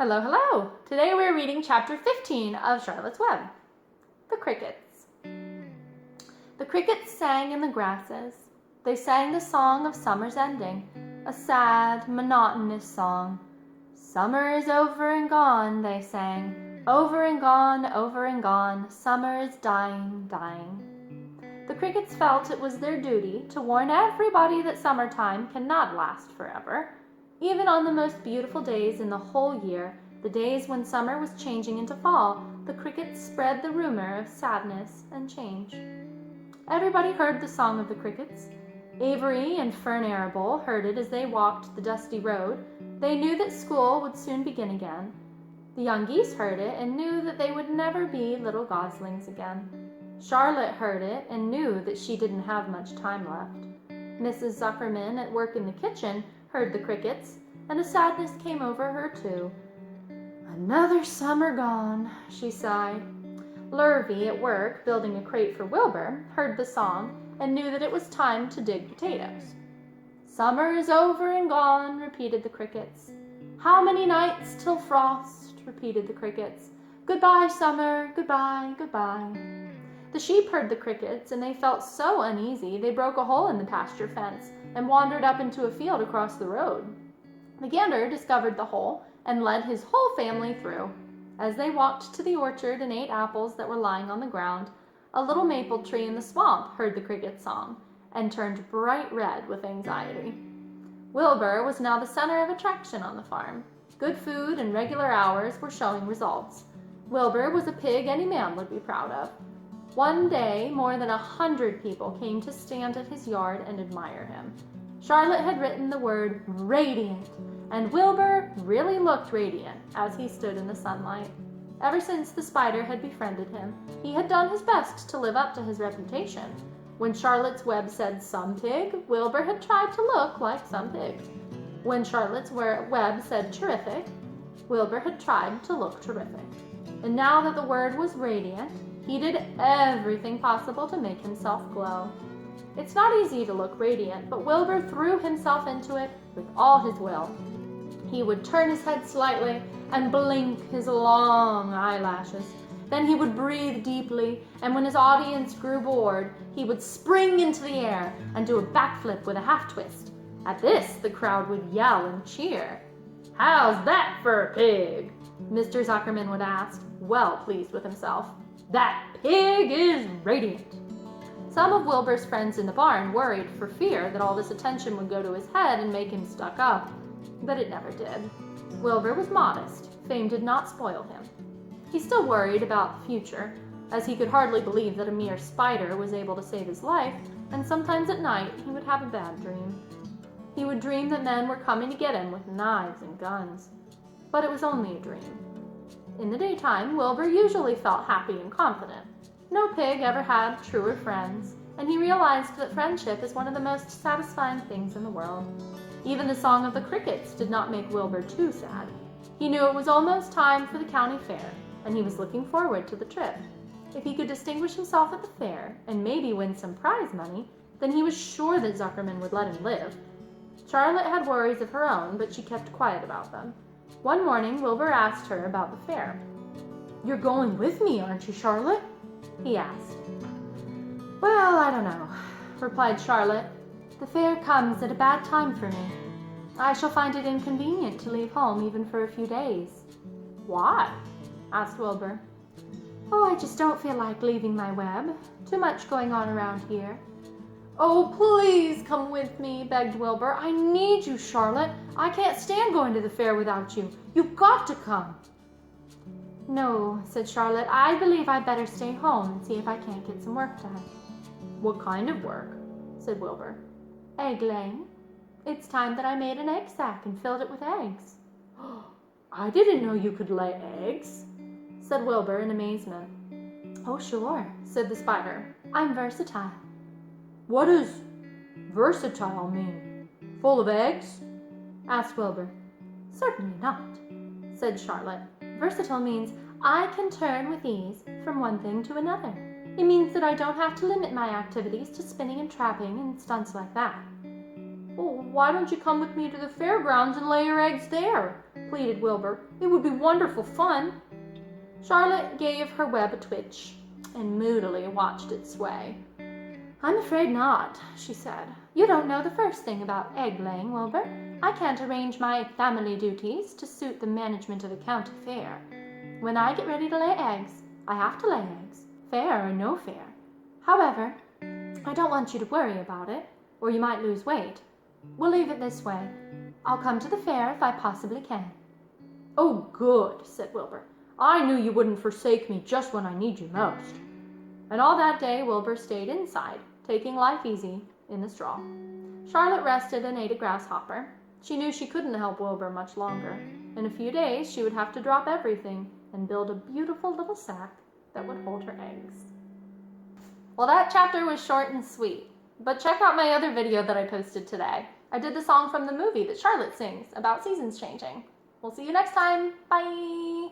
Hello, hello! Today we're reading chapter 15 of Charlotte's Web. The Crickets. The crickets sang in the grasses. They sang the song of summer's ending, a sad, monotonous song. Summer is over and gone, they sang. Over and gone, over and gone. Summer is dying, dying. The crickets felt it was their duty to warn everybody that summertime cannot last forever. Even on the most beautiful days in the whole year, the days when summer was changing into fall, the crickets spread the rumor of sadness and change. Everybody heard the song of the crickets. Avery and Fern Arable heard it as they walked the dusty road. They knew that school would soon begin again. The young geese heard it and knew that they would never be little goslings again. Charlotte heard it and knew that she didn't have much time left. Mrs. Zuckerman, at work in the kitchen, heard the crickets, and a sadness came over her too. Another summer gone, she sighed. Lurvy, at work, building a crate for Wilbur, heard the song and knew that it was time to dig potatoes. Summer is over and gone, repeated the crickets. How many nights till frost, repeated the crickets. Goodbye, summer, goodbye, goodbye. The sheep heard the crickets, and they felt so uneasy they broke a hole in the pasture fence and wandered up into a field across the road. The gander discovered the hole and led his whole family through. As they walked to the orchard and ate apples that were lying on the ground, a little maple tree in the swamp heard the cricket song and turned bright red with anxiety. Wilbur was now the center of attraction on the farm. Good food and regular hours were showing results. Wilbur was a pig any man would be proud of. One day, more than 100 people came to stand at his yard and admire him. Charlotte had written the word radiant, and Wilbur really looked radiant as he stood in the sunlight. Ever since the spider had befriended him, he had done his best to live up to his reputation. When Charlotte's Web said some pig, Wilbur had tried to look like some pig. When Charlotte's Web said terrific, Wilbur had tried to look terrific. And now that the word was radiant, he did everything possible to make himself glow. It's not easy to look radiant, but Wilbur threw himself into it with all his will. He would turn his head slightly and blink his long eyelashes. Then he would breathe deeply, and when his audience grew bored, he would spring into the air and do a backflip with a half twist. At this, the crowd would yell and cheer. "How's that for a pig?" Mr. Zuckerman would ask, well pleased with himself. "That pig is radiant." Some of Wilbur's friends in the barn worried for fear that all this attention would go to his head and make him stuck up, but it never did. Wilbur was modest. Fame did not spoil him. He still worried about the future, as he could hardly believe that a mere spider was able to save his life, and sometimes at night he would have a bad dream. He would dream that men were coming to get him with knives and guns. But it was only a dream. In the daytime, Wilbur usually felt happy and confident. No pig ever had truer friends, and he realized that friendship is one of the most satisfying things in the world. Even the song of the crickets did not make Wilbur too sad. He knew it was almost time for the county fair, and he was looking forward to the trip. If he could distinguish himself at the fair and maybe win some prize money, then he was sure that Zuckerman would let him live. Charlotte had worries of her own, but she kept quiet about them. One morning, Wilbur asked her about the fair. "You're going with me, aren't you, Charlotte?" he asked. "Well, I don't know," replied Charlotte. "The fair comes at a bad time for me. I shall find it inconvenient to leave home even for a few days." "Why?" asked Wilbur. "Oh, I just don't feel like leaving my web. Too much going on around here." "Oh, please come with me," begged Wilbur. "I need you, Charlotte. I can't stand going to the fair without you. You've got to come." "No," said Charlotte. "I believe I'd better stay home and see if I can't get some work done." "What kind of work?" said Wilbur. "Egg laying. It's time that I made an egg sack and filled it with eggs." "I didn't know you could lay eggs," said Wilbur in amazement. "Oh, sure," said the spider. "I'm versatile." "What does versatile mean? Full of eggs?" asked Wilbur. "Certainly not," said Charlotte. "Versatile means I can turn with ease from one thing to another. It means that I don't have to limit my activities to spinning and trapping and stunts like that." "Oh, why don't you come with me to the fairgrounds and lay your eggs there?" pleaded Wilbur. "It would be wonderful fun." Charlotte gave her web a twitch and moodily watched it sway. "I'm afraid not," she said. "You don't know the first thing about egg-laying, Wilbur. I can't arrange my family duties to suit the management of a county fair. When I get ready to lay eggs, I have to lay eggs, fair or no fair. However, I don't want you to worry about it, or you might lose weight. We'll leave it this way. I'll come to the fair if I possibly can." "Oh, good," said Wilbur. "I knew you wouldn't forsake me just when I need you most." And all that day Wilbur stayed inside, taking life easy in the straw. Charlotte rested and ate a grasshopper. She knew she couldn't help Wilbur much longer. In a few days she would have to drop everything and build a beautiful little sack that would hold her eggs. Well, that chapter was short and sweet, but check out my other video that I posted today. I did the song from the movie that Charlotte sings about seasons changing. We'll see you next time. Bye!